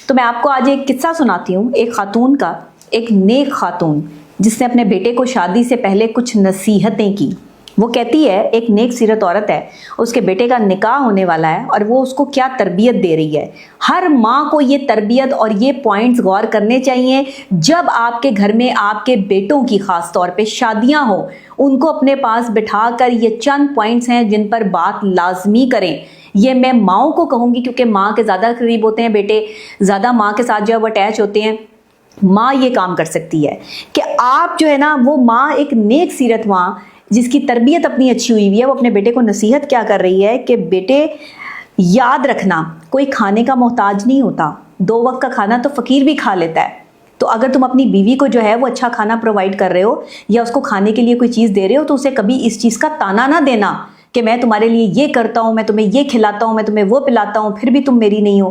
تو میں آپ کو آج ایک قصہ سناتی ہوں ایک خاتون کا، ایک نیک خاتون جس نے اپنے بیٹے کو شادی سے پہلے کچھ نصیحتیں کی۔ وہ کہتی ہے، ایک نیک سیرت عورت ہے، اس کے بیٹے کا نکاح ہونے والا ہے اور وہ اس کو کیا تربیت دے رہی ہے۔ ہر ماں کو یہ تربیت اور یہ پوائنٹس غور کرنے چاہیے جب آپ کے گھر میں آپ کے بیٹوں کی خاص طور پہ شادیاں ہوں، ان کو اپنے پاس بٹھا کر یہ چند پوائنٹس ہیں جن پر بات لازمی کریں۔ یہ میں ماؤں کو کہوں گی کیونکہ ماں کے زیادہ قریب ہوتے ہیں بیٹے، زیادہ ماں کے ساتھ جو ہے وہ اٹیچ ہوتے ہیں۔ ماں یہ کام کر سکتی ہے کہ آپ جو ہے نا، وہ ماں ایک نیک سیرت ماں جس کی تربیت اپنی اچھی ہوئی ہے، وہ اپنے بیٹے کو نصیحت کیا کر رہی ہے کہ بیٹے یاد رکھنا، کوئی کھانے کا محتاج نہیں ہوتا، 2 وقت کا کھانا تو فقیر بھی کھا لیتا ہے۔ تو اگر تم اپنی بیوی کو جو ہے وہ اچھا کھانا پرووائڈ کر رہے ہو یا اس کو کھانے کے لیے کوئی چیز دے رہے ہو تو اسے کبھی اس چیز کا تانا نہ دینا کہ میں تمہارے لیے یہ کرتا ہوں، میں تمہیں یہ کھلاتا ہوں، میں تمہیں وہ پلاتا ہوں، پھر بھی تم میری نہیں ہو۔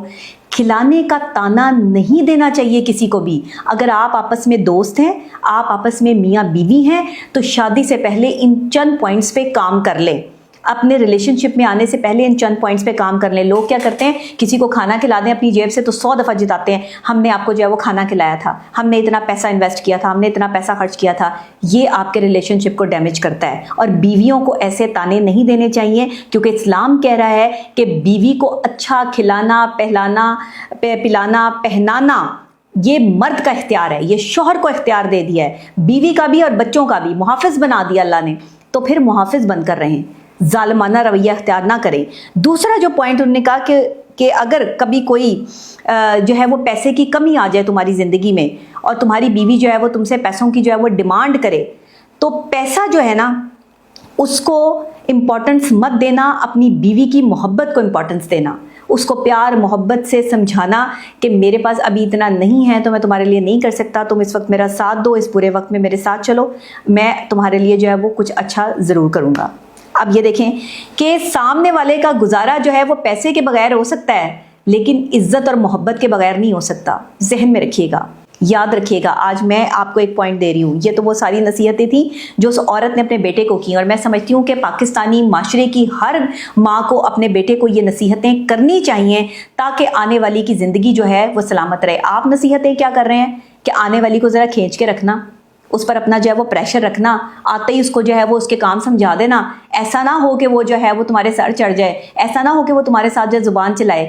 کھلانے کا تانا نہیں دینا چاہیے کسی کو بھی۔ اگر آپ آپس میں دوست ہیں، آپ آپس میں میاں بیوی ہیں، تو شادی سے پہلے ان چند پوائنٹس پہ کام کر لیں۔ اپنے ریلیشن شپ میں آنے سے پہلے ان چند پوائنٹس پہ کام کر لیں۔ لوگ کیا کرتے ہیں، کسی کو کھانا کھلا دیں اپنی جیب سے تو 100 دفعہ جتاتے ہیں، ہم نے آپ کو جو ہے وہ کھانا کھلایا تھا، ہم نے اتنا پیسہ انویسٹ کیا تھا، ہم نے اتنا پیسہ خرچ کیا تھا۔ یہ آپ کے ریلیشن شپ کو ڈیمیج کرتا ہے، اور بیویوں کو ایسے تانے نہیں دینے چاہیے، کیونکہ اسلام کہہ رہا ہے کہ بیوی کو اچھا کھلانا، پلانا، پہنانا یہ مرد کا اختیار ہے، یہ شوہر کو اختیار دے دیا ہے، بیوی کا بھی اور بچوں کا بھی محافظ بنا دیا اللہ نے۔ تو پھر محافظ بن کر رہیں، ظالمانہ رویہ اختیار نہ کریں۔ دوسرا جو پوائنٹ انہوں نے کہا کہ اگر کبھی کوئی جو ہے وہ پیسے کی کمی آ جائے تمہاری زندگی میں اور تمہاری بیوی جو ہے وہ تم سے پیسوں کی جو ہے وہ ڈیمانڈ کرے، تو پیسہ جو ہے نا اس کو امپورٹنس مت دینا، اپنی بیوی کی محبت کو امپورٹنس دینا، اس کو پیار محبت سے سمجھانا کہ میرے پاس ابھی اتنا نہیں ہے تو میں تمہارے لیے نہیں کر سکتا، تم اس وقت میرا ساتھ دو، اس برے وقت میں میرے ساتھ چلو، میں تمہارے لیے جو ہے وہ کچھ اچھا ضرور کروں گا۔ اب یہ دیکھیں کہ سامنے والے کا گزارا جو ہے وہ پیسے کے بغیر ہو سکتا ہے لیکن عزت اور محبت کے بغیر نہیں ہو سکتا۔ ذہن میں رکھیے گا، یاد رکھیے گا۔ آج میں آپ کو ایک پوائنٹ دے رہی ہوں، یہ تو وہ ساری نصیحتیں تھیں جو اس عورت نے اپنے بیٹے کو کی، اور میں سمجھتی ہوں کہ پاکستانی معاشرے کی ہر ماں کو اپنے بیٹے کو یہ نصیحتیں کرنی چاہیے تاکہ آنے والی کی زندگی جو ہے وہ سلامت رہے۔ آپ نصیحتیں کیا کر رہے ہیں کہ آنے والی کو ذرا کھینچ کے رکھنا، اس پر اپنا جو ہے وہ پریشر رکھنا، آتے ہی اس کو جو ہے وہ اس کے کام سمجھا دینا۔ ایسا نہ ہو کہ وہ جو ہے وہ تمہارے سر چڑھ جائے، ایسا نہ ہو کہ وہ تمہارے ساتھ جو زبان چلائے۔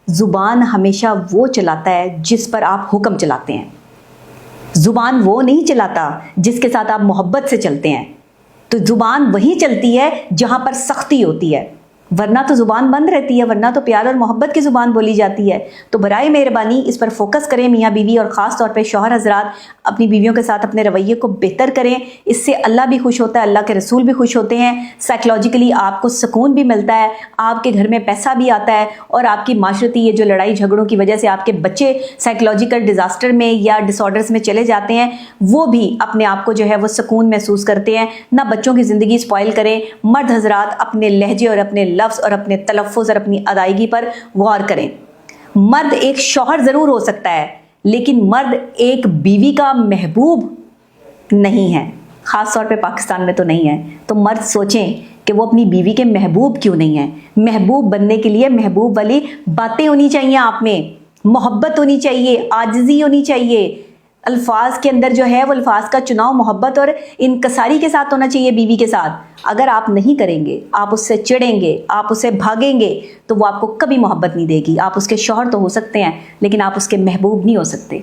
زبان ہمیشہ وہ چلاتا ہے جس پر آپ حکم چلاتے ہیں، زبان وہ نہیں چلاتا جس کے ساتھ آپ محبت سے چلتے ہیں۔ تو زبان وہی چلتی ہے جہاں پر سختی ہوتی ہے، ورنہ تو زبان بند رہتی ہے، ورنہ تو پیار اور محبت کی زبان بولی جاتی ہے۔ تو برائے مہربانی اس پر فوکس کریں میاں بیوی، اور خاص طور پہ شوہر حضرات اپنی بیویوں کے ساتھ اپنے رویے کو بہتر کریں۔ اس سے اللہ بھی خوش ہوتا ہے، اللہ کے رسول بھی خوش ہوتے ہیں، سائیکلوجیکلی آپ کو سکون بھی ملتا ہے، آپ کے گھر میں پیسہ بھی آتا ہے، اور آپ کی معاشرتی یہ جو لڑائی جھگڑوں کی وجہ سے آپ کے بچے سائیکلوجیکل ڈیزاسٹر میں یا ڈس آرڈرز میں چلے جاتے ہیں، وہ بھی اپنے آپ کو جو ہے وہ سکون محسوس کرتے ہیں۔ نہ بچوں کی زندگی اسپوائل کریں۔ مرد حضرات اپنے لہجے اور اپنے لفظ اور اپنے تلفظ اور اپنی ادائیگی پر غور کریں۔ مرد ایک شوہر ضرور ہو سکتا ہے لیکن مرد ایک بیوی کا محبوب نہیں ہے، خاص طور پہ پاکستان میں تو نہیں ہے۔ تو مرد سوچیں کہ وہ اپنی بیوی کے محبوب کیوں نہیں ہیں۔ محبوب بننے کے لیے محبوب والی باتیں ہونی چاہیے، آپ میں محبت ہونی چاہیے، عاجزی ہونی چاہیے، الفاظ کے اندر جو ہے وہ الفاظ کا چناؤ محبت اور انکساری کے ساتھ ہونا چاہیے بیوی کے ساتھ۔ اگر آپ نہیں کریں گے، آپ اس سے چڑیں گے، آپ اسے بھاگیں گے، تو وہ آپ کو کبھی محبت نہیں دے گی۔ آپ اس کے شوہر تو ہو سکتے ہیں لیکن آپ اس کے محبوب نہیں ہو سکتے۔